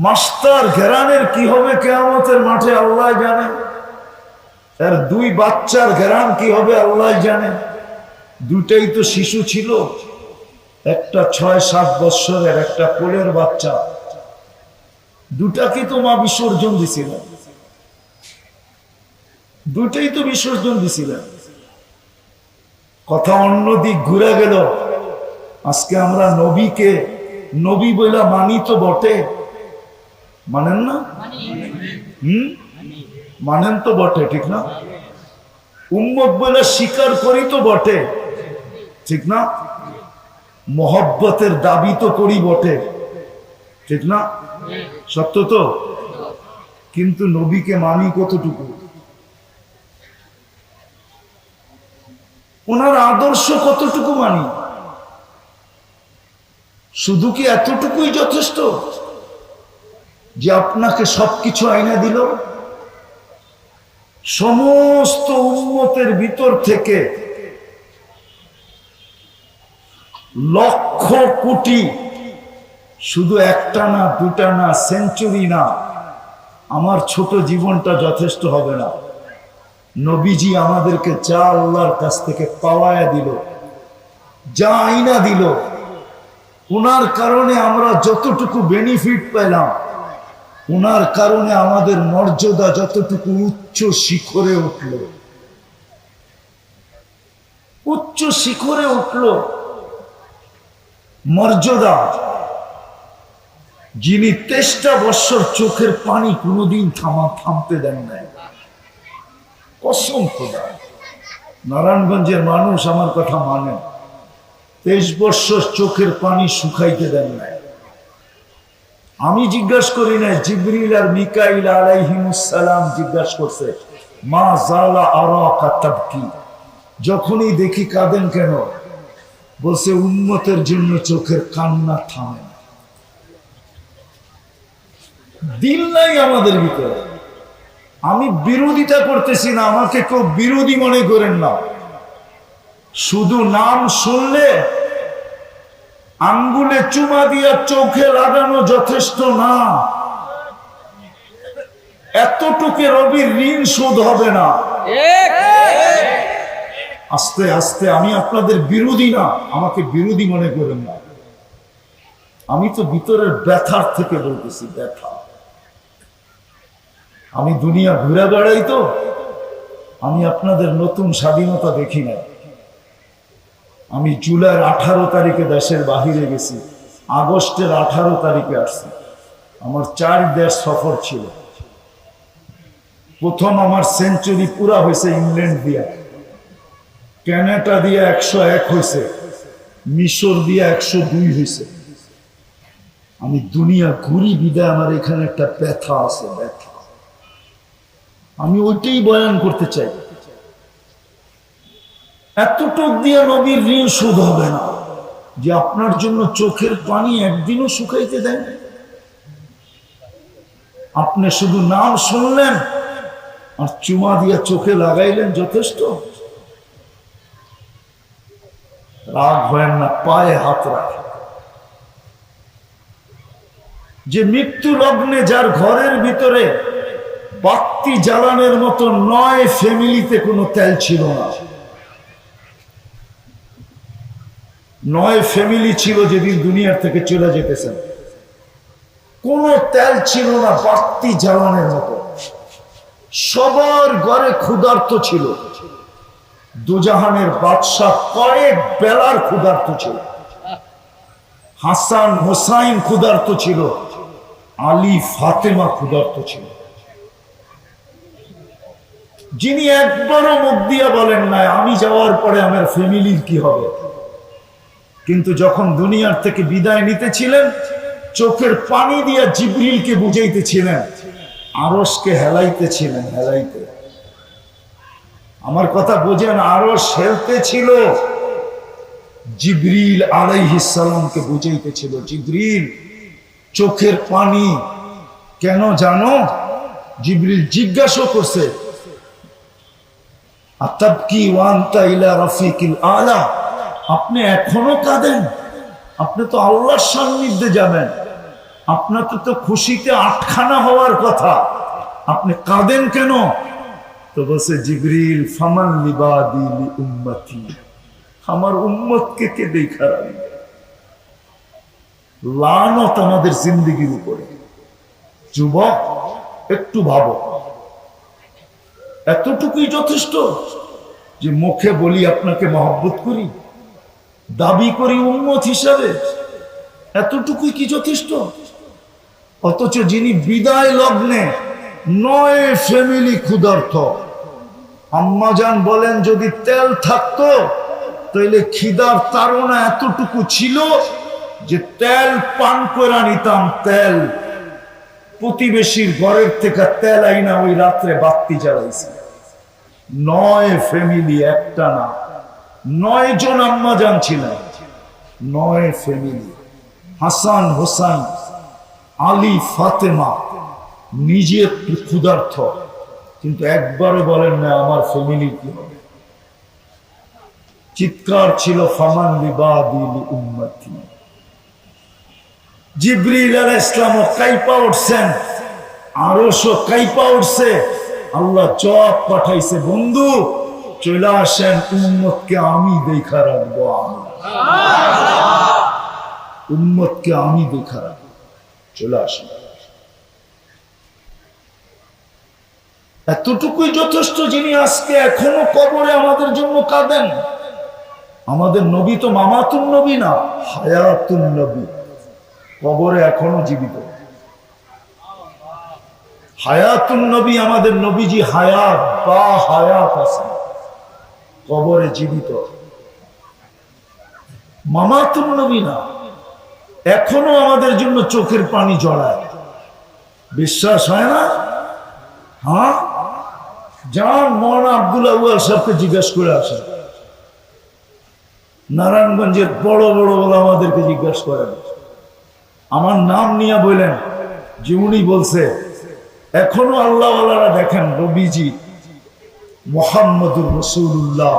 Master ঘেরানের কি হবে কিয়ামতের মাঠে আল্লাহ জানে। আর দুই বাচ্চার ঘেরান কি হবে আল্লাহ জানে। দুটাই তো শিশু ছিল, একটা 6-7 বৎসরের, একটা কোলের বাচ্চা। দুটাকে তো মা বিসর্জন দিছিলেন, দুটাই তো বিসর্জন দিছিলেন। কথা অন্য দিক ঘুরে গেল। আজকে আমরা নবীকে নবী বইলা মানি তো বটে, মানেন না? মানেন তো বটে, ঠিক না? উম্মত বলে স্বীকার করি তো বটে, ঠিক না? মহব্বতের দাবি তো করি বটে, ঠিক না? সত্য তো। কিন্তু নবীকে মানি কতটুকু, ওনার আদর্শ কতটুকু মানি? শুধু কি এতটুকুই যথেষ্ট যে আপনাকে সবকিছু আইনা দিল? সমস্ত উম্মতের ভিতর থেকে লক্ষ কোটি, শুধু একটা না, দুটা না, সেঞ্চুরি না, আমার ছোট জীবনটা যথেষ্ট হবে না। নবীজি আমাদেরকে যা আল্লাহর কাছ থেকে পাওয়ায়া দিল, যা আইনা দিল, ওনার কারণে আমরা যতটুকু বেনিফিট পেলাম, ওনার কারণে আমাদের মর্যাদা যতটুকু উচ্চ শিখরে উঠল, উচ্চ শিখরে উঠল মর্যাদা। যিনি 23টা বৎসর চোখের পানি কোনোদিন থামতে দেন নাই, কসম খোদা। নারায়ণগঞ্জের মানুষ আমার কথা মানে, 23 বৎসর চোখের পানি শুকাইতে দেন নাই। আমি জিজ্ঞাসা করি না, জিবরিল আর মিকাইল আলাইহিমুস সালাম জিজ্ঞাসা করছে, মা জালা আরাকা তাবকি, যখনই দেখি কাঁদেন কেন? বলছে উম্মতের জন্য চোখের কান্না থামে না। দিল নাই আমাদের ভিতরে। আমি বিরোধিতা করতেছি না, আমাকে কেউ বিরোধী মনে করেন না। শুধু নাম শুনলে আঙ্গুলে চুমা দিয়া চোখে লাগানো যথেষ্ট না। এতটুকু রবির ঋণ শোধ হবে না। আস্তে আস্তে, আমি আপনাদের বিরোধী না, আমাকে বিরোধী মনে করেন না। আমি তো ভিতরের ব্যথার থেকে বলতেছি, ব্যথা। আমি দুনিয়া ঘুরে বেড়াই তো, আমি আপনাদের নতুন স্বাধীনতা দেখি না। আমি জুলাইয়ের 18 তারিখে দেশের বাহিরে গেছি, আগস্টের 18 তারিখে আসছি। আমার 4 দেশ সফর ছিল। প্রথম আমার সেঞ্চুরি পুরা হয়েছে ইংল্যান্ড দিয়া, কানাডা দিয়া 101 হয়েছে, মিশর দিয়া 102 হয়েছে। আমি দুনিয়া ঘুরি বিদায় আমার এখানে একটা ব্যথা আছে, ব্যথা। আমি ওইটাই বয়ান করতে চাই। এতটুক দিয়ে নবীর ঋণ শোধ হবে না যে আপনার জন্য চোখের পানি একদিনও শুকাইতে দেন। আপনি শুধু নাম শুনলেন আর চুমা দিয়ে চোখে লাগাইলেন, যথেষ্ট। রাগ হয় না, পায়ে হাত রাখে। যে মৃত্যু লগ্নে যার ঘরের ভিতরে বাতি জ্বালানোর মতো 9 ফ্যামিলিতে কোনো তেল ছিল না। 9 ফ্যামিলি ছিল যেদিন দুনিয়ার থেকে চলে যেতেছেন, কোনো তেল ছিল না বাতি জ্বালানোর মতো। সবার ঘরে ক্ষুধার্ত ছিল। দুজাহানের বাদশাহ কয়েক বেলার ক্ষুধার্ত ছিল। হাসান হোসাইন ক্ষুধার্ত ছিল, আলী ফাতেমা ক্ষুধার্ত ছিল। যিনি একবারও মুখ দিয়ে বলেন নাই আমি যাওয়ার পরে আমার ফ্যামিলির কি হবে। কিন্তু যখন দুনিয়ার থেকে বিদায় নিতেছিলেন, চোখের পানি দিয়া জিবরিলকে বুঝাইতেছিলেন, আরশকে হেলাইতেছিলেন, হেলাইতে। আমার কথা বোঝেন, আরশ হেলতেছিল, জিবরিল আলাইহিস সালামকে বুঝাইতেছিল। জিবরিল, চোখের পানি কেন জানো? জিবরিল জিজ্ঞাসা করছে, আতাবকি ওয়া আনতা ইলা রাফিকিল আলা, আপনি এখনো কাঁদেন? আপনি তো আল্লাহর সান্নিধ্যে যাবেন, আপনার তো খুশিতে আটখানা হওয়ার কথা, আপনি কাঁদেন কেন? তো বলছে জিবরিল ফামান লিবাদি লি উম্মতি, আমার উম্মতকে কে দেখা রাখবে। লানত আমাদের জিন্দেগির উপরে। যুবক, একটু ভাবো, এতটুকুই যথেষ্ট যে মুখে বলি আপনাকে মহব্বত করি, দাবি করি উম্মত হিসাবে, এতটুকুই কি যথেষ্ট? অথচ যিনি বিদায় লগ্নে 9 ফ্যামিলি ক্ষুধার্ত, আম্মাজান বলেন যদি তেল থাকতো তাহলে খিদার তাড়না এতটুকু ছিল যে তেল পান করে নিতাম। তেল প্রতিবেশীর ঘরের থেকে তেল আইনা ওই রাত্রে বাতি জ্বালাইছে। 9 ফ্যামিলি, একটা না, 9 জন আম্মাজান ছিলেন। 9 ফ্যামিলি, হাসান হোসাইন আলী ফাতেমা, নিজে ক্ষুধার্ত, কিন্তু একবারও বলেন না আমার ফ্যামিলি কি হবে। চিৎকার ছিল ফামান লিবাদি লি উম্মতি। জিবরিল আলাইহিস সালাম কাইপা উঠছেন, আরশও কাইপা উঠছে। আল্লাহ জবাব পাঠাইছে, বন্ধু চলে আসেন, উম্মতকে আমি দেখা রাখবো। উম্মতকে আমি দেখা রাখবো, চলে আসেন। এতটুকুই যথেষ্ট যিনি আজকে এখনো কবরে আমাদের জন্য কাঁদেন। আমাদের নবী তো মামাতুন নবী না, হায়াতুন নবী, কবরে এখনো জীবিত। হায়াতুন নবী, আমাদের নবীজি হায়াত বা হায়াত আছে, কবরে জীবিত। মামাতুন নবী না, এখনো আমাদের জন্য চোখের পানি জড়ায়। বিশ্বাস হয় না? হ্যাঁ, যান মৌলানা আব্দুল আউয়াল সাহেবকে জিজ্ঞাসা করে আসেন, নারায়ণগঞ্জের বড় বড় আমাদেরকে জিজ্ঞাসা করেন, আমার নাম নিয়ে বললেন যে উনি বলছে এখনো আল্লাহ ওয়ালারা দেখেন নবীজি মুহাম্মদুর রাসূলুল্লাহ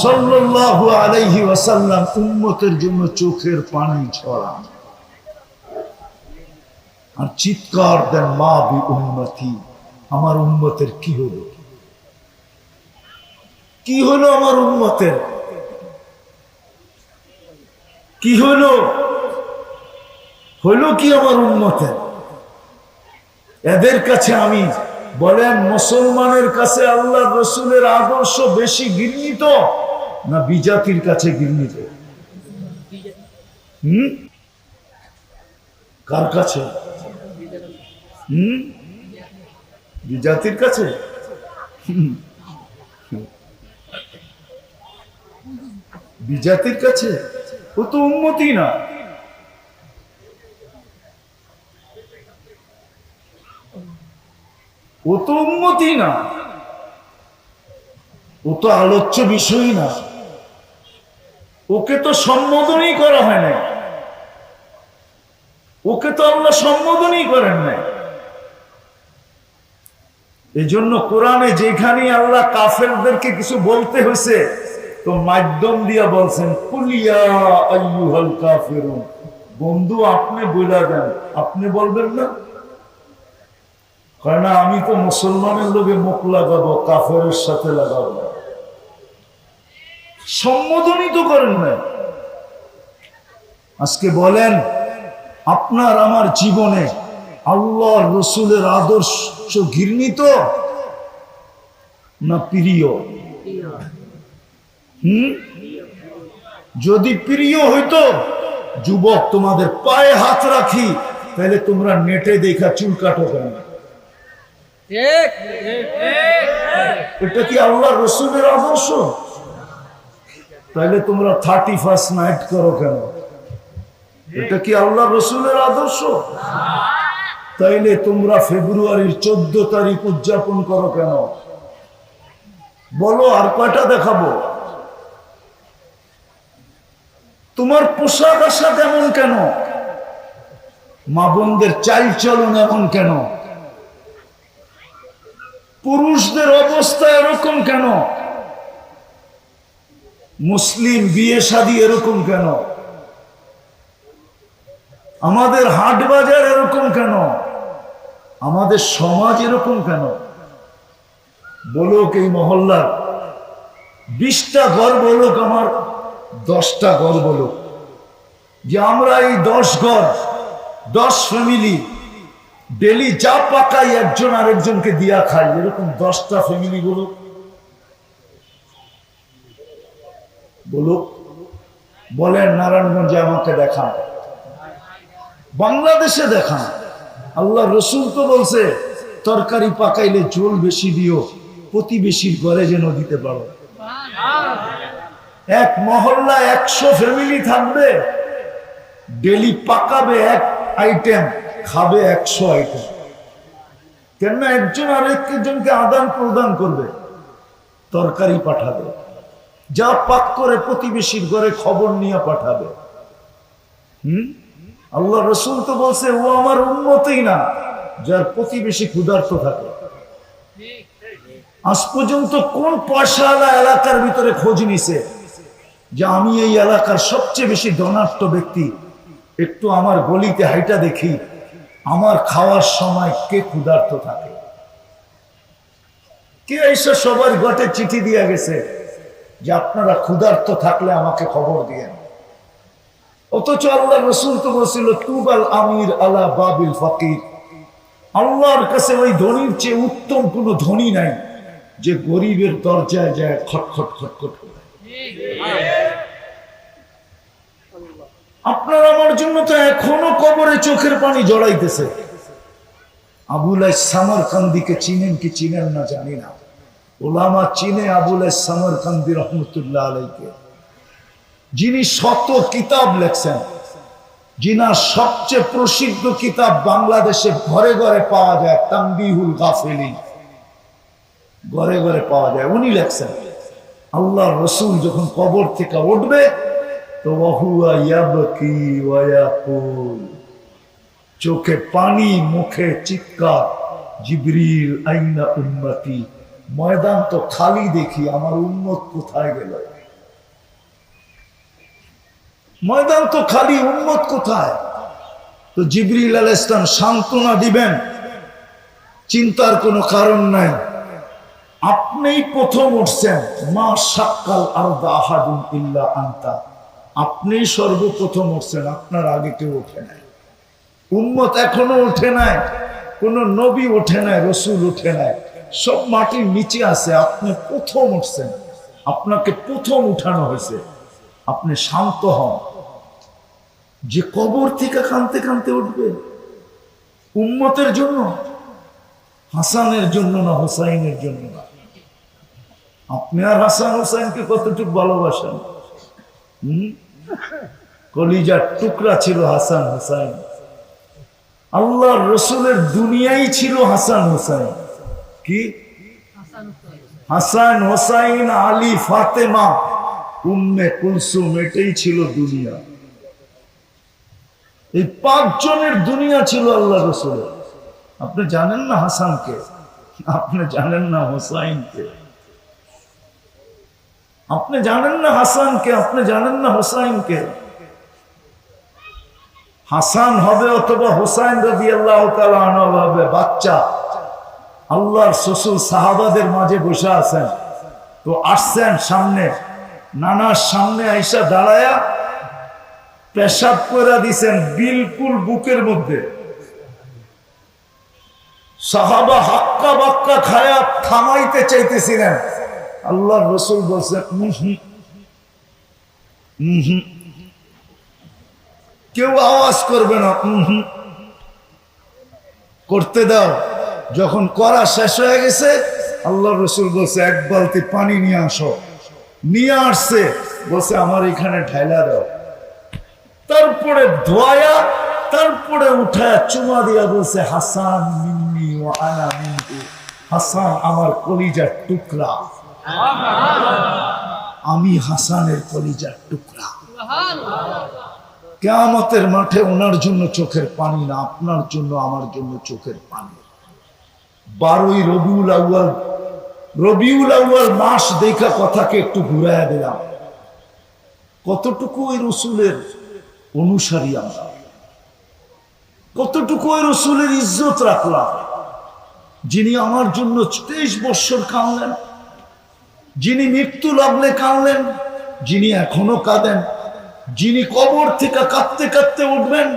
সাল্লাল্লাহু আলাইহি ওয়াসাল্লাম উম্মতের জন্য চোখের পানি ছড়ান আর চিৎকার দেন, মা বি উম্মতি, আমার উম্মতের কি হলো, কি হলো আমার উম্মতের, কি হলো, হলো কি আমার উম্মতের। এদের কাছে আমি বলেন, মুসলমানের কাছে আল্লাহর রাসূলের আদর্শ বেশি ঘৃণিত না বিজাতির কাছে ঘৃণিত? কার কাছে? বিজাতির কাছে? বিজাতির কাছে? ও তো উম্মতি না। ও তো উম্মতি না, ও তো আলোচ্য বিষয় না, ওকে তো সম্বোধনই করা হয় না, ওকে তো আল্লাহ সম্বোধনই করেন না। এই জন্য কোরআনে যেখানে আল্লাহ কাফেরদেরকে কিছু বলতে হয়েছে তো মাধ্যম দিয়া বলছেন, কুলিয়া আইয়ুহাল কাফিরুন, বন্ধু আপনি বইলা দেন, আপনি বলবেন না? কারণ আমি তো মুসলমানের লোকে মুখ লাগাবো, কাফেরের সাথে লাগাবো, সম্বোধনই তো করেন না। আজকে বলেন আপনার আমার জীবনে আল্লাহর রাসূলের আদর্শ ঘৃণিত না প্রিয়? যদি প্রিয় হইতো, যুবক তোমাদের পায়ে হাত রাখি, তাহলে তোমরা নেটে দেখা চুল কাটো কেন? এটা কি আল্লাহর রাসূলের আদর্শ? তাহলে তোমরা 31st নাইট করো কেন? এটা কি আল্লাহর রাসূলের আদর্শ? তাইলে তোমরা ফেব্রুয়ারির 14 তারিখ উদযাপন করো কেন? বলো, আর কয়টা দেখাবো? তোমার পোশাক আশাক এমন কেন? মা বোনদের চাল চলন এমন কেন? পুরুষদের অবস্থা এরকম কেন? মুসলিম বিয়ে শাদী এরকম কেন? আমাদের হাট বাজার এরকম কেন? আমাদের সমাজ এরকম কেন? বলুক এই মহল্লার 20টা ঘর, বলুক আমার 10টা ঘর, বলুক যে আমরা এই 10 ঘর 10 ফ্যামিলি ডেলি যা পাকাই একজন আরেকজনকে দিয়া খাই, এরকম 10টা ফ্যামিলি বলুক, বলুক। বলেন নারায়ণগঞ্জে আমাকে দেখান, বাংলাদেশে দেখান। আল্লাহ রসুল তো বলছে তরকারি পাকাইলে ঝোল বেশি দিও, প্রতিবেশীর ঘরে যেন দিতে পারো। এক মহল্লা 100 ফ্যামিলি থাকবে, ডেলি পাকাবে 1 আইটেম, খাবে 100 আইটেম। কেন? একজন আরেকজনকে আদান প্রদান করবে, তরকারি পাঠাবে, যা পাক করে প্রতিবেশীর ঘরে খবর নিয়ে পাঠাবে। আল্লাহ রসুল তো বলছে ও আমার উম্মতই না যার প্রতিবেশী ক্ষুধার্ত থাকে। আজ পর্যন্ত কোন পয়সাওয়ালা এলাকার ভিতরে খোঁজ নিছে যে আমি এই এলাকার সবচেয়ে বেশি ধনাঢ্য ব্যক্তি, একটু আমার গলিতে হাইটা দেখি আমার খাওয়ার সময় কে ক্ষুধার্ত থাকে? কে এসে সবার ঘটে চিঠি দিয়ে গেছে যে আপনারা ক্ষুধার্ত থাকলে আমাকে খবর দিয়েন? অথচ আল্লাহ রসুল তো বলছিল তুবাল আমির আলা বাবিল ফকির, আল্লাহর কাছে ওই ধনীর চেয়ে উত্তম কোনো ধনী নাই যে গরিবের দরজায় যায় খটখট খটখট করে। আপনার আমার জন্য তো এখনো কবরে চোখের পানি জড়াইতেছে। আবুল সামরকান্দিকে চিনেন কি চিনেন না জানি না, ওলামা চিনে আবুল সামরকান্দি রহমতুল্লাহ আলাইকে, যিনি শত কিতাব লেখছেন, যিনার সবচেয়ে প্রসিদ্ধ কিতাব বাংলাদেশে ঘরে ঘরে পাওয়া যায়, তানবিহুল গাফিলিন, ঘরে ঘরে পাওয়া যায়। উনি লেখছেন আল্লাহ রসুল যখন কবর থেকে উঠবে তো ওয়াহুয়া ইয়াবকি ওয়া ইয়াকুল, চোখে পানি, মুখে চিৎকার, জিবরিল আইনা উম্মতি, ময়দান তো খালি দেখি, আমার উম্মত কোথায় গেল? ময়দান তো খালি, উম্মত কোথায়? তো জিবরিল আলাইহিস সালাম সান্ত্বনা দিবেন, চিন্তার কোনো কারণ নাই, আপনিই প্রথম উঠছেন, মা শাক্কাল আরদা আহাদুন ইল্লা আনতা, আপনিই সর্বপ্রথম উঠছেন, আপনার আগে কেউ ওঠে নাই। উম্মত এখনো ওঠে নাই, কোন নবী ওঠে নাই, রসুল ওঠে নাই, সব মাটির নিচে আছে, আপনি প্রথম উঠছেন, আপনাকে প্রথম উঠানো হয়েছে। আপনি শান্ত হন, যে কবর থেকে কাঁদতে কাঁদতে উঠবে উম্মতের জন্য, হাসানের জন্য না, হোসাইনের জন্য না। আপনি আর হাসান হোসাইনকে কতটুকু ভালোবাসেন? কলিজার টুকরা ছিল হাসান হোসাইন, আল্লাহ রসুলের দুনিয়াই ছিল হাসান হোসাইন। কি হাসান হোসাইন, আলী, ফাতেমা, উম্মে কুলসুম, এটাই ছিল দুনিয়া। এই 5 জনের দুনিয়া ছিল আল্লাহ রসুলের। আপনি জানেন না হাসানকে, আপনি জানেন না হোসাইনকে, আপনি জানেন না হাসানকে, আপনি জানেন না হোসাইনকে। হাসান হবে অথবা হোসাইন রাদিয়াল্লাহু তাআলা আনহু হবে বাচ্চা, আল্লাহর শ্বশুর সাহাবাদের মাঝে বসে আছেন, তো আসছেন সামনে, নানার সামনে আইসা দাঁড়ায়া পেশাব করে দিছেন বিলকুল বুকের মধ্যে। সাহাবা হাক্কা বাক্কা খায়া থামাইতে চাইতেছিলেন, আল্লাহর রসুল বলছেন কেউ আওয়াজ করবে না, করতে দাও। যখন করা শেষ হয়ে গেছে আল্লাহর রসুল বলছে 1 বালতি পানি নিয়ে আসো। নিয়ে আসছে, বলছে আমার এখানে ঢাইলা দাও। তারপরে ধোয়া, তারপরে উঠায় চুমা দিয়া বলছে হাসান মিন্নি ওয়া আনা মিনহু, হাসান আমার কলিজার টুকরা, আমি হাসানের কলিজার টুকরা। কিয়ামতের মাঠে ওনার জন্য চোখের পানি না, আপনার জন্য আমার জন্য চোখের পানি। 12ই রবিউল আউয়াল মাস দেখা কথাকে একটু ঘুরাইয়া দিলাম। কতটুকু ওই রসুলের অনুসারী আমরা, কতটুকু ওই রসুলের ইজ্জত রাখলাম, যিনি আমার জন্য 23 বৎসর কাঁদলেন, যিনি মৃত্যু লাগলে কাঁদলেন, যিনি এখনো কাঁদেন, যিনি কবর থেকে কাঁদতে কাঁদতে উঠবেন,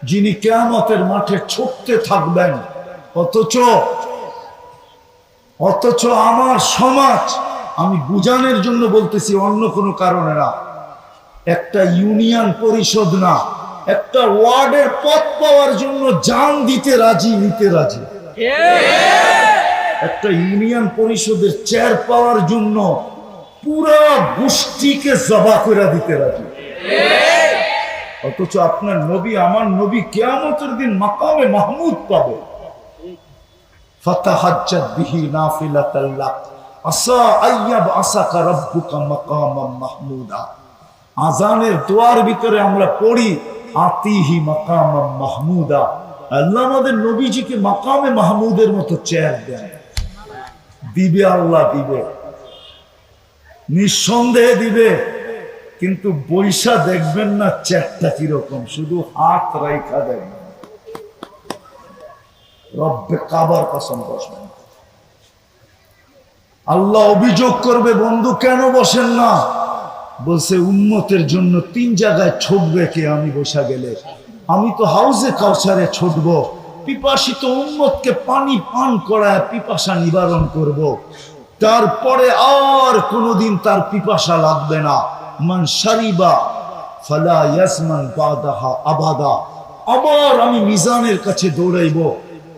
যিনি কিয়ামতের মাঠে ছুটতে থাকবেন। অথচ আমার সমাজ, আমি বুঝানোর জন্য বলতেছি, অন্য কোনো কারণে না, একটা ইউনিয়ন পরিষদ না, একটা ওয়ার্ডের পদ পাওয়ার জন্য জান দিতে রাজি, নিতে রাজি। একটা ইউনিয়ন পরিষদের চেয়ার পাওয়ার জন্য পুরা গোষ্ঠীকে জবা করে দিতে রাজি। অথচ আপনার নবী, আমার নবী কিয়ামতের দিন মাকামে মাহমুদ পাবে। ফাতাহাজ্জাত বিহি নাফিলাতাল লাক আসা আইয়াব আসাকা রাব্বুকা মাকামাম মাহমুদা। আজানের দোয়ার ভিতরে আমরা পড়ি আতিহি মাকামাম মাহমুদা। আল্লাহ আমাদের নবীজিকে মাকামে মাহমুদের মতো চেয়ার দেন। দিবে, আল্লাহ দিবে, নিঃসন্দেহে দিবে, কিন্তু বৈশা দেখবেন না চেয়ারটা কিরকম, শুধু হাত রাইখা দেখবেন। রব্বে কাবার কসম বসবেন। আল্লাহ অভিযোগ করবে, বন্ধু কেন বসেন না? বলছে উম্মতের জন্য 3 জায়গায় ছুটবে কে আমি বসা গেলে? আমি তো হাউজে কাউসারে ছুটবো, পিপাসিত উম্মতকে পানি পান করায় পিপাসা নিবারণ করব। তারপরে আর কোনোদিন তার পিপাসা লাগবে না। মান শারিবা ফালা ইয়াসমান বাদাহা আবাদা। আবার আমি মিজানের কাছে দৌড়াইব।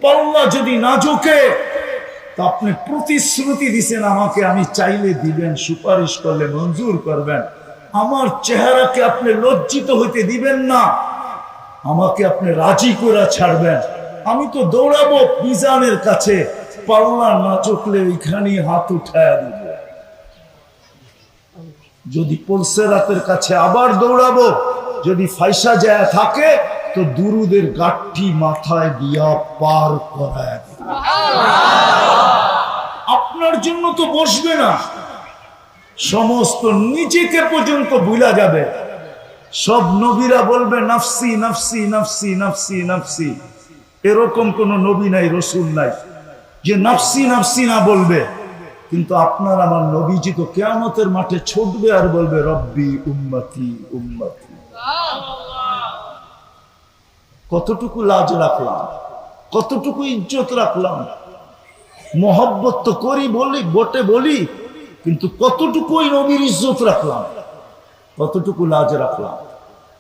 পাল্লা যদি না ঝোঁকে, তা আপনি প্রতিশ্রুতি দিছেন আমাকে, আমি চাইলে দিবেন, সুপারিশ করলে মঞ্জুর করবেন। আমার চেহারাকে আপনি লজ্জিত হইতে দিবেন না, আমাকে আপনি রাজি করে ছাড়বেন। আমি তো দৌড়াবো মিজানের কাছে, পাল্লা না চোখলে ওইখানেই হাত উঠায় দিব। যদি পুলসেরাতের কাছে আবার দৌড়াবো, যদি ফাইসা যায় থাকে তো দুরুদের গাঠি মাথায় দিয়া পার করায় দিব। আপনার জন্য তো বসবে না, সমস্ত নিজেকে পর্যন্ত ভুলা যাবে। সব নবীরা বলবে নাফসি নাফসি নাফসি নাফসি নাফসি। এরকম কোন নবী নাই, রসুল নাই যে নাফসি নাফসি না বলবে। কিন্তু আপনার আমার নবীজি তো কিয়ামতের মাঠে ছুটবে আর বলবে রব্বি উম্মতি উম্মতি। কতটুকু লাজ রাখলাম, কতটুকু ইজ্জত রাখলাম। মোহব্বত তো করি, বলি বটে বলি, কিন্তু কতটুকু ওই নবীর ইজ্জত রাখলাম, কতটুকু লাজ রাখলাম।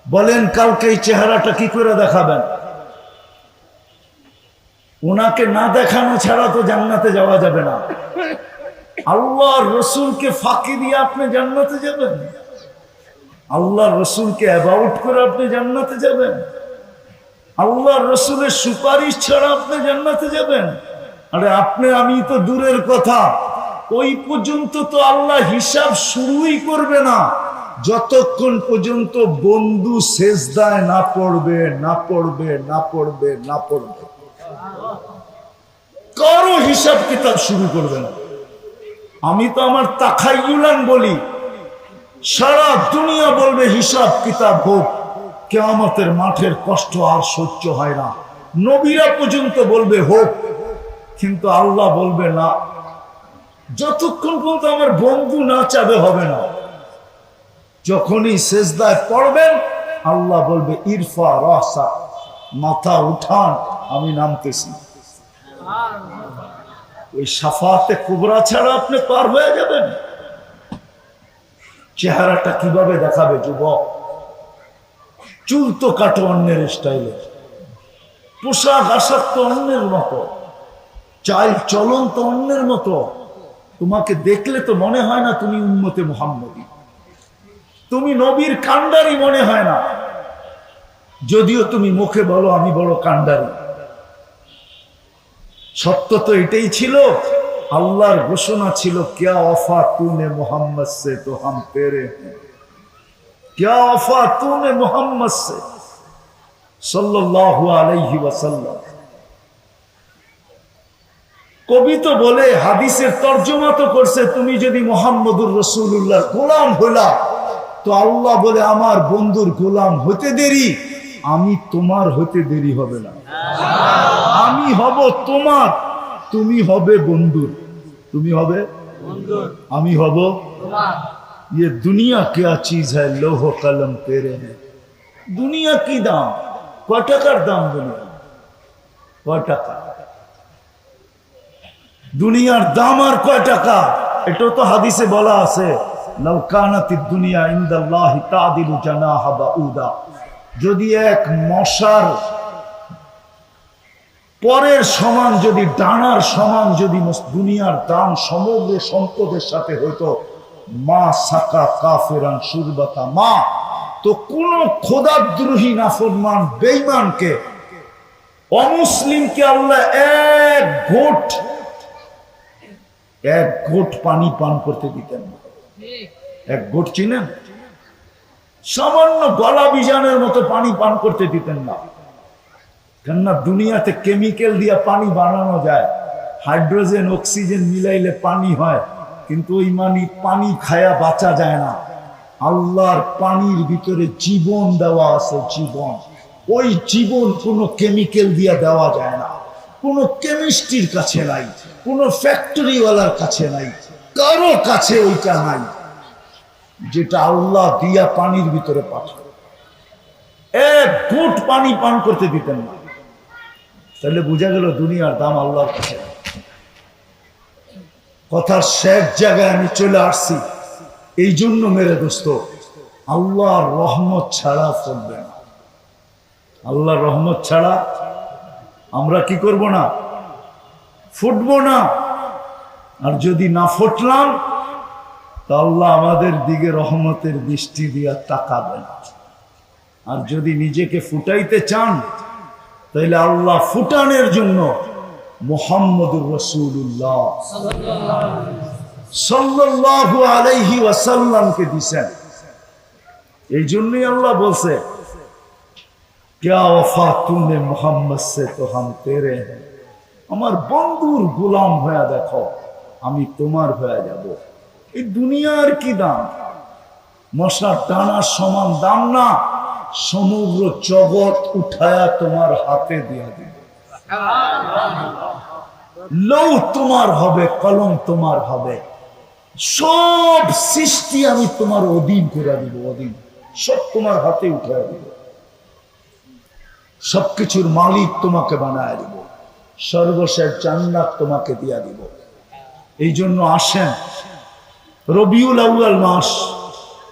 বলেন কালকে এই চেহারাটা কি করে দেখাবেন? ওনাকে না দেখানো ছাড়া তো জান্নাতে যাওয়া যাবে না। আল্লাহর রসুলকে ফাঁকি দিয়ে আপনি জান্নাতে যাবেন? আল্লাহর রসুলকে অ্যাবাউট করে আপনি জান্নাতে যাবেন? আল্লাহর রসুলের সুপারিশ ছাড়া আপনি জান্নাতে যাবেন? আরে আপনি আমি তো দূরের কথা, ওই পর্যন্ত তো আল্লাহ হিসাব শুরুই করবে না যতক্ষণ পর্যন্ত বন্ধু সেজদায় না পড়বে, না পড়বে, না পড়বে, না পড়বে। কারো হিসাব কিতাব শুরু করবে না। আমি তো আমার তাখাইয়ুলান বলি, সারা দুনিয়া বলবে হিসাব কিতাব হোক, কিয়ামতের মাঠের কষ্ট আর সহ্য হয় না। নবীরা পর্যন্ত বলবে হোক, কিন্তু আল্লাহ বলবে না। যতক্ষণ পর্যন্ত আমার বন্ধু না চাবে হবে না। যখনই সেজদায় পড়বেন আল্লাহ বলবে ইরফা রাসা, মাথা উঠান, আমি নামতেছি। ওই শাফাতে কুবরা ছাড়া আপনি পার হয়ে যাবেন? চেহারাটা কিভাবে দেখাবে যুবক? চুল তো কাটো অন্যের স্টাইলে, পোশাক আশাক তো অন্যের মতো, চাল চলন তো অন্যের মতো। তোমাকে দেখলে তো মনে হয় না তুমি উম্মতে মুহাম্মদী, তুমি নবীর কান্ডারি মনে হয় না, যদিও তুমি মুখে বলো আমি বড় কান্ডারি। সত্য তো এটাই ছিল। আল্লাহর ঘোষণা ছিল क्या वफा तूने मोहम्मद से तो हम तेरे हैं, क्या वफा तूने मोहम्मद से सल्लल्लाहु अलैहि वसल्लम। কবি তো বলে, হাদিসের তর্জমা তো করছে, তুমি যদি মুহাম্মদুর রাসূলুল্লাহর গোলাম হলা তো আল্লাহ বলে আমার বন্ধুর গোলাম হতে দেরি, আমি তোমার হতে দেরি হবে না, আমি হব তোমার, তুমি হবে বন্ধুর, তুমি হবে আমি হব তোমার। ये दुनिया क्या चीज है, लोहो कलम तेरे हैं। दुनिया की दाम কয় টাকার দাম, দুনিয়া কয় টাকা, দুনিয়ার দাম আর কয় টাকা? এটা তো হাদিসে বলা আছে, লাউ কানাতিদ দুনিয়া ইনদাল্লাহি তাদিলু জানাহা বাউদা, যদি এক মশার পরের সমান, যদি ডানার সমান যদি দুনিয়ার দাম সমগ্র সম্পদের সাথে হইতো, মা সাকা কাফিরান শুরবাতা মা, তো কোন খোদাদ্রোহী নাফরমান বেঈমানকে, অমুসলিমকে আল্লাহ এক ঘোট পানি পান করতে দিতেন না। এক ঘোট চিনেন, সামান্য গলা বিজানের মতো পানি পান করতে দিতেন না। কেননা দুনিয়াতে কেমিক্যাল দিয়ে পানি বানানো যায়, হাইড্রোজেন অক্সিজেন মিলাইলে পানি হয়, কিন্তু ওই পানি খায়া বাঁচা যায় না। আল্লাহর পানির ভিতরে জীবন দেওয়া আছে, জীবন। ওই জীবন কোনো কেমিক্যাল দিয়ে দেওয়া যায় না, কোনো কেমিস্ট্রির কাছে নাই, কোনো ফ্যাক্টরিওয়ালার কাছে নাই, কারো কাছে ওইটা নাই, যেটা আল্লাহ দিয়া পানির ভিতরে পাঠায়। এক ঘুট পানি পান করতে দিতেন না। তাহলে বোঝা গেল দুনিয়ার দাম আল্লাহর কাছে। কথার শেষ জায়গায় আমি চলে আসছি, এই জন্য মেরে দোস্ত, আল্লাহর রহমত ছাড়া চলবে না। আল্লাহর রহমত ছাড়া আমরা কি করব না, ফুটবো না। আর যদি না ফুটলাম, তা আল্লাহ আমাদের দিকে রহমতের দৃষ্টি দিয়া তাকাবেন। আর যদি নিজেকে ফুটাইতে চান, তাইলে আল্লাহ ফুটানের জন্য মুহাম্মদুর রাসূলুল্লাহ সাল্লাল্লাহু আলাইহি ওয়াসাল্লামকে দিছেন। এই জন্যই আল্লাহ বলছে, क्या वफा तूने मोहम्मद से तो हम तेरे हैं। আমার বন্ধুর গোলাম হয়ে দেখো, আমি তোমার হয়ে যাব। এই দুনিয়ার কি দাম, মশার দানার সমান দাম না। সমগ্র জগৎ উঠায়া তোমার হাতে দিয়া দিবে, লৌ তোমার হবে, কলম তোমার হবে, সব সৃষ্টি আমি তোমার অধীন করে দিব, অধীন, সব তোমার হাতে উঠায়া দিব, সবকিছুর মালিক তোমাকে বানায় দিব, সর্বশেষ জান্নাত তোমাকে দিয়া দিব। এই জন্য আসেন, রবিউল আউয়াল মাস,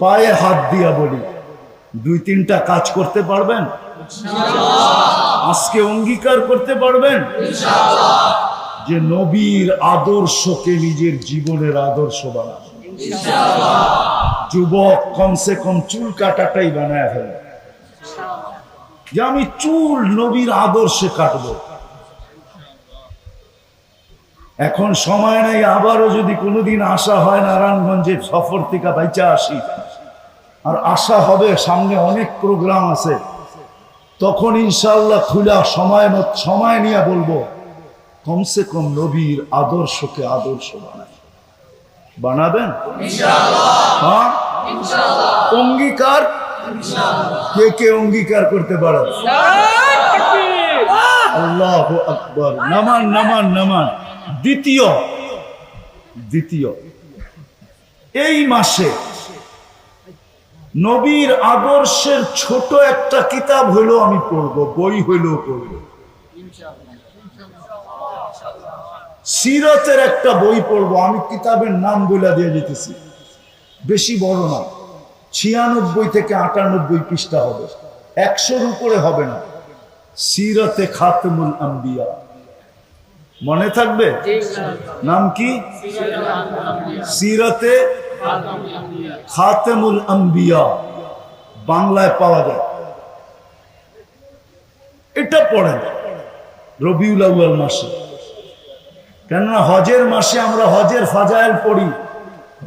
পায়ে হাত দিয়া বলি, 2-3টা কাজ করতে পারবেন আজকে? অঙ্গীকার করতে পারবেন যে নবীর আদর্শকে নিজের জীবনের আদর্শ বানাবেন? যুবক কমসে কম চুল কাটাটাই বানায় ফেলে, যে আমি চুল নবীর আদর্শে কাটবো। এখন সময় নাই, আবারও যদি কোনোদিন আসা হয়, নারায়ণগঞ্জের সফর থেকে বাইচা আসি, আর আশা হবে, সামনে অনেক প্রোগ্রাম আছে, তখন ইনশাআল্লাহ খুলা সময় নিয়ে বলবো, কমসে কম নবীর আদর্শকে আদর্শ বানাবেন হ্যাঁ? অঙ্গীকার কে কে অঙ্গীকার করতে পারেন? আল্লাহু আকবার। নামান নামান নামান। দ্বিতীয় এই মাসে নবীর আদর্শের ছোট একটা কিতাব হইলো আমি পড়ব, বই হইলেও পড়ব। সিরতের একটা বই পড়বো, আমি কিতাবের নাম বলে দিয়ে যেতেছি, বেশি বড় না, 96 থেকে 98 পৃষ্ঠা হবে, 100-র উপরে হবে না। সিরতে খাতমুল আম্বিয়া, মনে থাকবে? নাম কি? সিরতে খাতমুল আম্বিয়া, বাংলায় পাওয়া যায়। এটা পড়েন রবিউল আউয়াল মাসে, কেননা হজের মাসে আমরা হজের ফাজাইল পড়ি,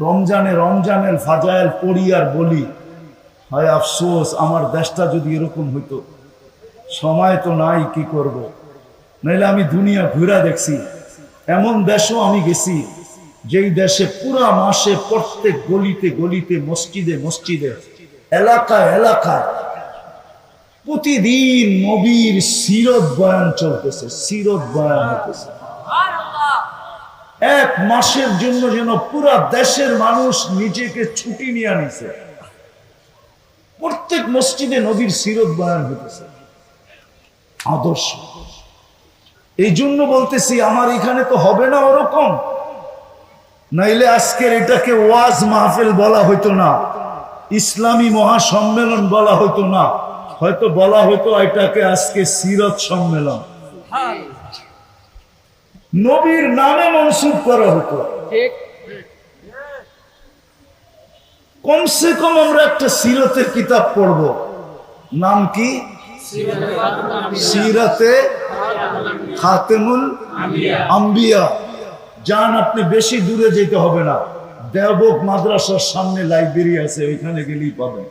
রমজানের ফাজাইল পড়ি আর বলি, হয় আফসোস আমার দেশটা যদি এরকম হইতো। সময় তো নাই, কি করব? নাইলে আমি দুনিয়া ঘুরা দেখছি, এমন দেশও আমি গেছি যেই দেশে পুরা মাসে প্রত্যেক গলিতে গলিতে, মসজিদে মসজিদে, এলাকায় এলাকায় প্রতিদিন নবীর সিরত বয়ান চলতেছে, সিরত বয়ান হতেছে। এক মাসের জন্য যেন পুরা দেশের মানুষ নিজেকে ছুটি নিয়ে আনিছে। প্রত্যেক মসজিদে নবীর সিরত বয়ান হতেছে, আদর্শ। এই জন্য বলতেছি আমার এখানে তো হবে না ওরকম, নাইলে আজকের এটাকে ওয়াজ মাহফিল বলা হইতো না, ইসলামী মহাসম্মেলন বলা হইতো না, হয়তো বলা হতো এটাকে আজকে সিরত সম্মেলন, নবীর নামে মনসুব করা হতো। কমসে কম আমরা একটা সিরতের কিতাব পড়ব, নাম কি? সিরাতে খাতেমুল আম্বিয়া। যান, আপনি বেশি দূরে যেতে হবে না, দেওবন্দ মাদ্রাসার সামনে লাইব্রেরি আছে, ওইখানে গেলেই পাবেন,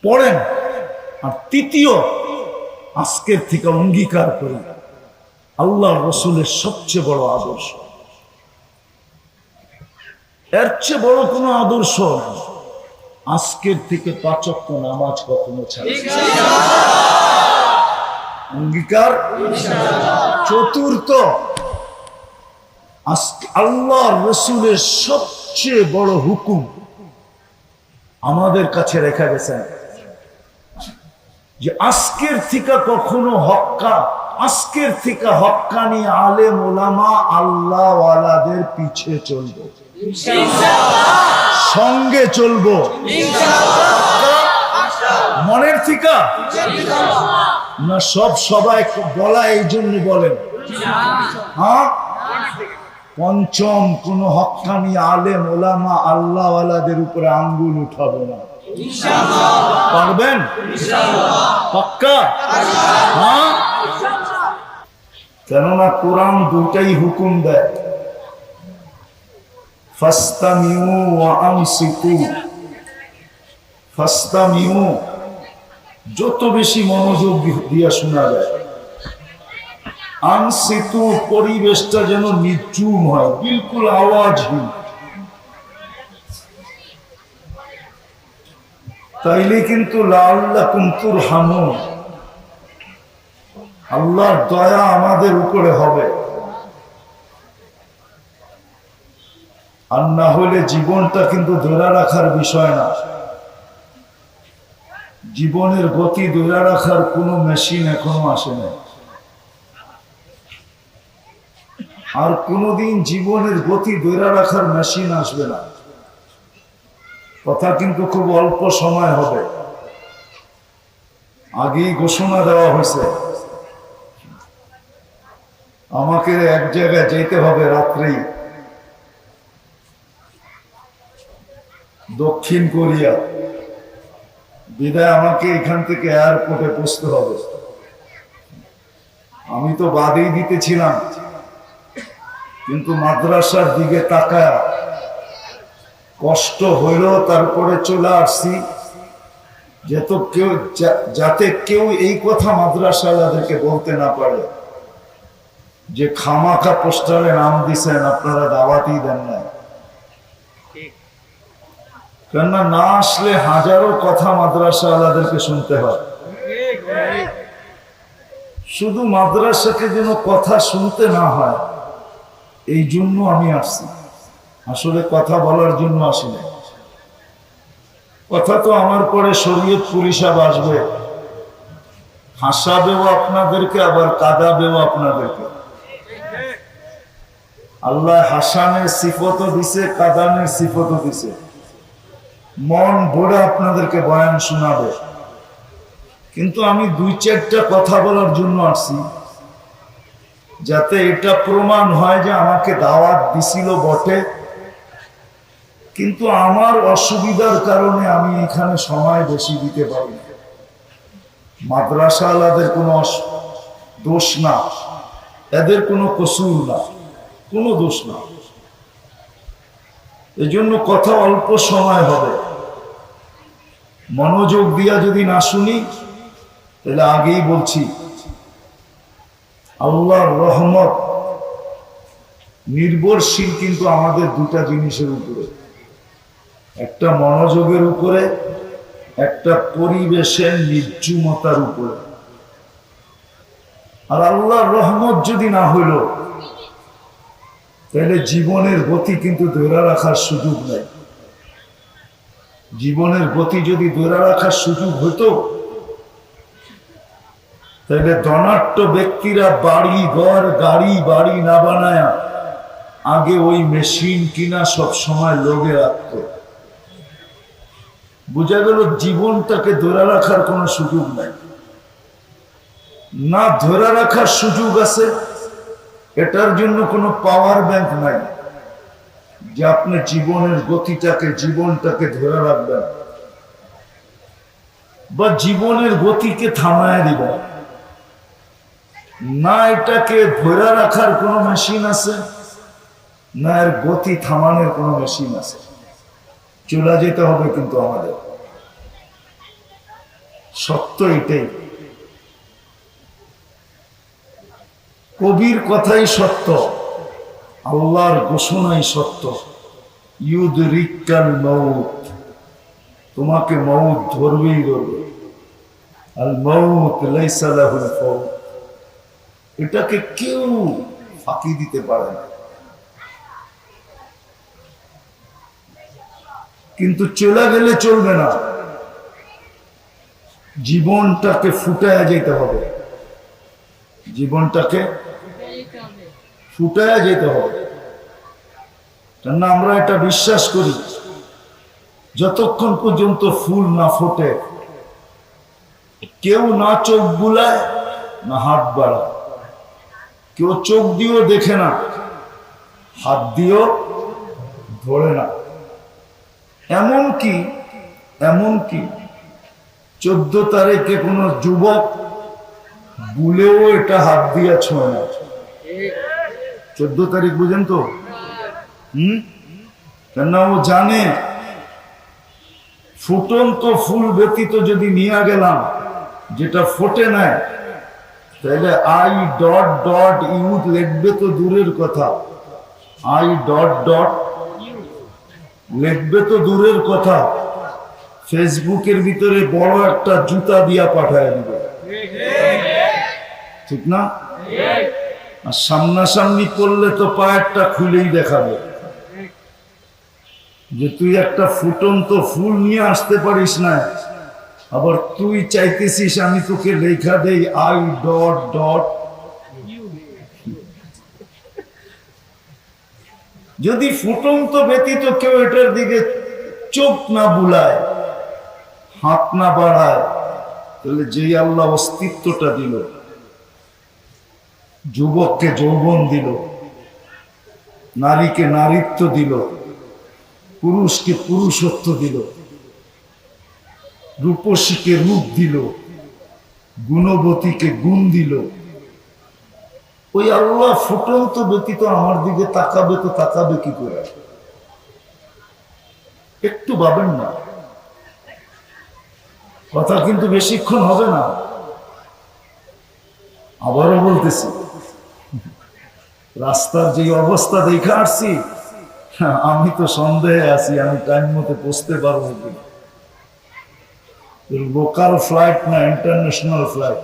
পড়েন। আর তৃতীয়, আজকের থেকে অঙ্গীকার করি আল্লাহ রসুলের সবচেয়ে বড় আদর্শ, এর চেয়ে বড় কোনো আদর্শ আজকের থেকে 5 ওয়াক্ত নামাজ কখনো ছাড়বে না। অঙ্গীকার। চতুর্থ, আল্লাহ রসুলের সবচেয়ে বড় হুকুম আমাদের কাছে রেখা গেছেন যে আজকের থেকে কখনো আজকের থেকে হক্কানি আলেম ওলামা আল্লাহ ওয়ালাদের পিছে চলবো, সঙ্গে চলবো, মনের থেকে না। সবাই বলা এই জন্য বলেন, হ্যাঁ। পঞ্চম, কোন হক্কানি আলেম ওলামা আল্লাহ ওয়ালাদের উপরে আঙ্গুল উঠাবো না। পারবেন? পাক্কা? হ্যাঁ। কেননা কোরআন দুটাই হুকুম দেয়, ফাস্তামিউ ওয়া আনসিতু। ফাস্তামিউ, যত বেশি মনোযোগ দিয়া শোনা যায়। আনসিতু, পরিবেশটা যেন নির্জুম হয়, বিলকুল আওয়াজহীন, তাইলে কিন্তু লাআল্লাকুম তুরহামুন, আল্লাহর দয়া আমাদের উপরে হবে। আর না হলে জীবনটা কিন্তু ধরে রাখার বিষয় না, জীবনের গতি ধরে রাখার কোনো মেশিন এখনো আসে না। আর কোনোদিন জীবনের গতি ধরে রাখার মেশিন আসবে না। কথা কিন্তু খুব অল্প সময় হবে, আগেই ঘোষণা দেওয়া হয়েছে আমাকে এক জায়গায় যেতে হবে রাত্রেই, দক্ষিণ কোরিয়া। বিদায় আমাকে এখান থেকে এয়ারপোর্টে পৌঁছতে হবে। আমি তো বাদেই দিতেছিলাম, কিন্তু মাদ্রাসার দিকে তাকায় কষ্ট হইল, তারপরে চলে আসছি যাতে কেউ এই কথা মাদ্রাসাওয়ালাদেরকে বলতে না পারে যে খামাখা পোস্টারে নাম দিছেন, আপনারা দাওয়াতই দেন না। কেননা না আসলে হাজারো কথা মাদ্রাসাওয়ালাদেরকে শুনতে হয়। শুধু মাদ্রাসাকে যেন কথা শুনতে না হয়, এই জন্য আমি আসছি, আসলে কথা বলার জন্য আসি না। কথা তো আমার পরে শরীয়তপুর হিসাব আসবে, হাসাবেও আপনাদেরকে, আবার কাঁদাবেও আপনাদেরকে। আল্লাহ হাসানের সিফতও দিছে, কাঁদানের সিফতও দিছে। মন ভরে আপনাদেরকে বয়ান শোনাবে, কিন্তু আমি 2-4টা কথা বলার জন্য আসছি, যাতে এটা প্রমাণ হয় যে আমাকে দাওয়াত দিছিল বটে, কিন্তু আমার অসুবিধার কারণে আমি এখানে সময় বেশি দিতে পারি। মাদ্রাসাওয়ালাদের কোনো দোষ না, এদের কোনো কসুর না, কোনো দোষ না। এজন্য কথা অল্প সময় হবে, মনোযোগ দিয়া যদি না শুনি তাহলে আগেই বলছি আল্লাহর রহমত নির্ভরশীল কিন্তু আমাদের দুটা জিনিসের উপরে, একটা মনোযোগের উপরে, একটা পরিবেশের নির্জুমতার উপরে। আর আল্লাহর রহমত যদি না হইল, তাহলে জীবনের গতি কিন্তু ধরে রাখার সুযোগ নাই। জীবনের গতি যদি ধরে রাখার সুযোগ হতো, তাহলে ধনাঢ্য ব্যক্তিরা বাড়ি ঘর গাড়ি বাড়ি না বানায় আগে ওই মেশিন কিনা সব সময় লোভে রাখত। বোঝা গেল জীবনটাকে ধরে রাখার কোনো সুযোগ নাই। না ধরে রাখার সুযোগ আছে, এটার জন্য কোনো পাওয়ার ব্যাংক নাই যে আপনি জীবনের গতিটাকে জীবনটাকে ধরে রাখবেন বা জীবনের গতিকে থামায় দিবেন। না এটাকে ধরে রাখার কোনো মেশিন আছে, না এর গতি থামানোর কোনো মেশিন আছে। চলে যেতে হবে কিন্তু আমাদের, সত্য এটাই। কবির কথাই সত্য, আল্লাহর ঘোষণাই সত্য। ইউদরিকাল মউত, তোমাকে মউত ধরবেই ধরবে। আল মউত লাইসা লাহুল ফাউত, এটাকে কেউ ফাঁকি দিতে পারে না। কিন্তু চলে গেলে চলবে না, জীবনটাকে ফুটায়া যেতে হবে। জীবনটাকে ফুটায়া যেতে হবে। কেননা আমরা এটা বিশ্বাস করি, যতক্ষণ পর্যন্ত ফুল না ফোটে, কেউ না চোখ বুলায় না হাত বাড়ায়, কেউ চোখ দিয়েও দেখে না, হাত দিয়েও ধরে না। এমনকি 14 তারিখে কোন যুবক ভুলেও এটা হাত দিয়া ছোঁয় না। 14 তারিখ বুঝেন তো? কেননা ও জানে ফুটন্ত ফুল ব্যতীত যদি নিয়ে গেলাম, যেটা ফোটে নাই, তাহলে I.ইউ লিখবে তো দূরের কথা, লিখবে তো দূরের কথা, ফেসবুকের ভিতরে বড় একটা জুতা দিয়া পাঠায় দিবে, ঠিক না? আর সামনাসামনি করলে তো পায়েরটা খুলেই দেখাবে যে তুই একটা ফুটন্ত ফুল নিয়ে আসতে পারিস না, আবার তুই চাইতেছিস আমি তোকে লেখা দেই I.ইউ। যদি ফুটন্ত ব্যতীত কেউ এটার দিকে চোখ না বুলায়, হাত না বাড়ায়, তাহলে যেই আল্লাহ অস্তিত্বটা দিল, যুবককে যৌবন দিল, নারীকে নারীত্ব দিল, পুরুষকে পুরুষত্ব দিল, রূপসীকে রূপ দিল, গুণবতীকে গুণ দিল, ওই আল্লাহ ফুটন্ত ব্যতীত আমার দিকে তাকাবে তো তাকাবে কি করে? একটু ভাবেন না, কথা কিন্তু বেশিক্ষণ হবে না। আবারও বলতেছি, রাস্তার যে অবস্থা দেখে আসছি, আমি তো সন্দেহে আছি আমি টাইম মতো পৌঁছতে পারবো কিনা। লোকাল ফ্লাইট না ইন্টারন্যাশনাল ফ্লাইট,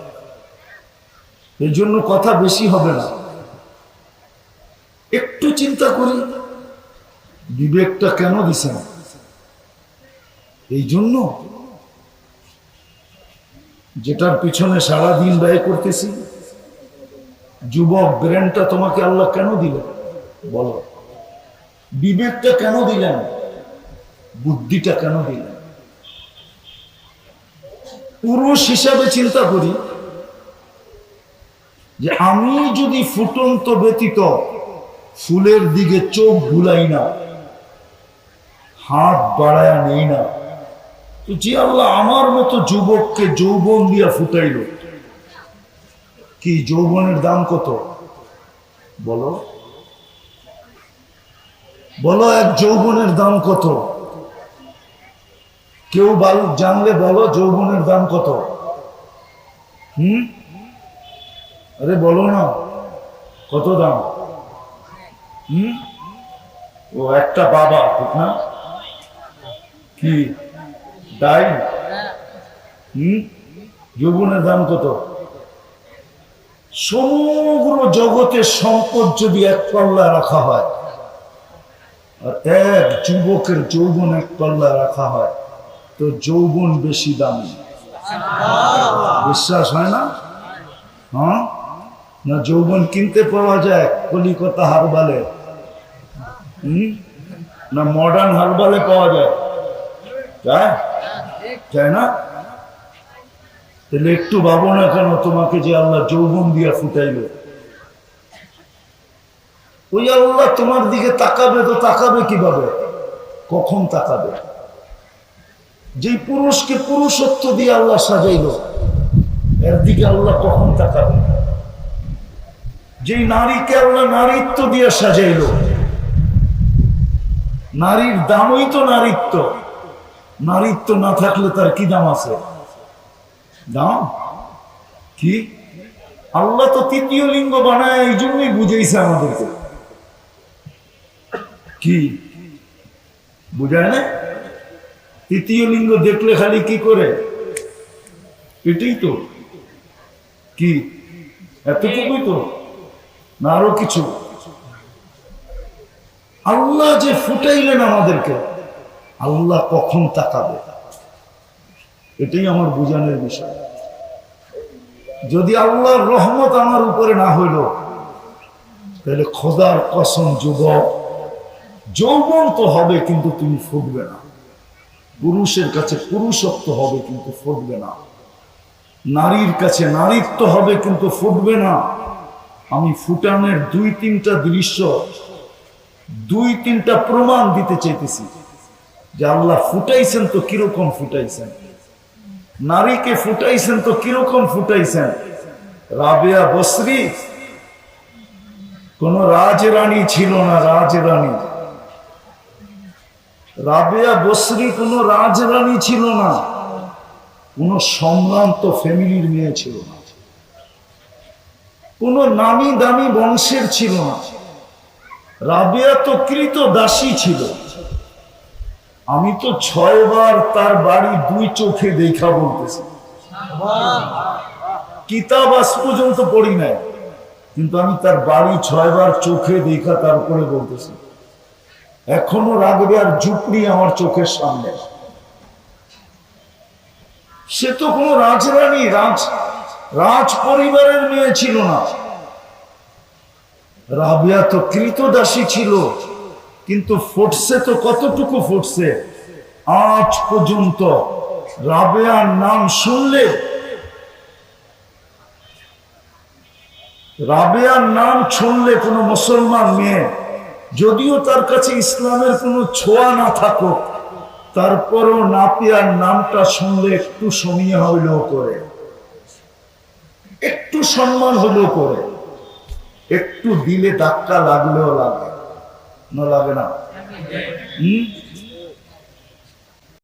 এই জন্য কথা বেশি হবে না। একটু চিন্তা করি, বিবেকটা কেন দিছে না? এই জন্য যেটার পিছনে সারাদিন ব্যয় করতেছি। যুবক, ব্রেনটা তোমাকে আল্লাহ কেন দিলেন বলো? বিবেকটা কেন দিলেন? বুদ্ধিটা কেন দিলেন? পুরুষ হিসাবে চিন্তা করি যে আমি যদি ফুটন্ত ব্যতীত ফুলের দিকে চোখ ভুলাই না, হাত বাড়ায়া নেই না, তো যে আল্লাহ আমার মতো যুবককে যৌবন দিয়া ফুটাইল, কি যৌবনের দাম কত বলো? বলো, এক যৌবনের দাম কত? কেউ জানলে বলো যৌবনের দাম কত? আরে বলো না, কত দাম? ও একটা বাবা, ঠিক না? কি ডাই যৌবনের দাম কত? সমগ্র জগতের সম্পদ যদি এক পাল্লায় রাখা হয় আর এক যুবকের যৌবন এক পাল্লায় রাখা হয় তো যৌবন বেশি দামি। বিশ্বাস হয় না? হ্যাঁ, না যৌবন কিনতে পাওয়া যায় কলিকাতা হারবালে, না মডার্ন হারবালে পাওয়া যায়? যায় না? তাহলে একটু ভাবো না কেন তোমাকে যে আল্লাহ যৌবন দিয়া ফুটাইল, ওই আল্লাহ তোমার দিকে তাকাবে তো তাকাবে কিভাবে, কখন তাকাবে? যেই পুরুষকে পুরুষত্ব দিয়ে আল্লাহ সাজাইল এর দিকে আল্লাহ কখন তাকাবে? যেই নারীকে আল্লাহ নারীত্ব দিয়ে সাজাইল, নারীর দামই তো নারীত্ব, নারীত্ব না থাকলে তার কি দাম আছে? দাম কি? আল্লাহ তো তৃতীয় লিঙ্গ বানায় এই জন্যই বুঝাইছে আমাদেরকে। কি বুঝায় না? তৃতীয় লিঙ্গ দেখলে খালি কি করে? এটাই তো। কি এতটুকুই তো না আরো কিছু? আল্লাহ যে ফুটাইলেন আমাদেরকে, আল্লাহ কখন তাকাবে এটাই আমার বুঝানোর বিষয়। যদি আল্লাহর রহমত আমার উপরে না হইল তাহলে খোদার কসম যুবক, যৌবন তো হবে কিন্তু তুমি ফুটবে না। পুরুষের কাছে পুরুষত্ব হবে কিন্তু ফুটবে না, নারীর কাছে নারীত্ব হবে কিন্তু ফুটবে না। আমি ফুটানের দুই তিনটা দৃশ্য, দুই তিনটা প্রমাণ দিতে চাইতেছি যে আল্লাহ ফুটাইছেন তো কিরকম ফুটাইছেন, নারীকে ফুটাইছেন তো কিরকম ফুটাইছেন। রাবেয়া বসরি কোন রাজরানী ছিল না, রাজরানী রাবেয়া বসরি কোন রাজরানী ছিল না, কোন সম্ভ্রান্ত ফ্যামিলির মেয়ে ছিল না, কোন নামি দামি বংশের ছিল না। রাবেয়া তো কৃত দাসী ছিল। আমি তো 6 বার তার বাড়ি দুই চোখে দেখা বলতেছি, কিতাব আজ পর্যন্ত পড়ি নাই, কিন্তু আমি তার বাড়ি 6 বার চোখে দেখা তারপরে বলতেছি। এখনো রাবেয়ার ঝুপড়ি আমার চোখের সামনে। সে তো কোনো রাজরানী রাজ পরিবারের মেয়ে ছিল না। রাবেয়া তো কৃতদাসী ছিল, কিন্তু ফুটছে তো কতটুকু ফুটছে? আজ পর্যন্ত রাবেয়ার নাম শুনলে, রাবেয়ার নাম শুনলে কোনো মুসলমান মেয়ে, যদিও তার কাছে ইসলামের কোনো ছোঁয়া না থাকুক, তারপরও নাপিয়ার নামটা শুনলে একটু সমীহ হইলেও করে, একটু সম্মান হলেও করে, একটু দিলে ধাক্কা লাগলেও লাগে না? লাগে না?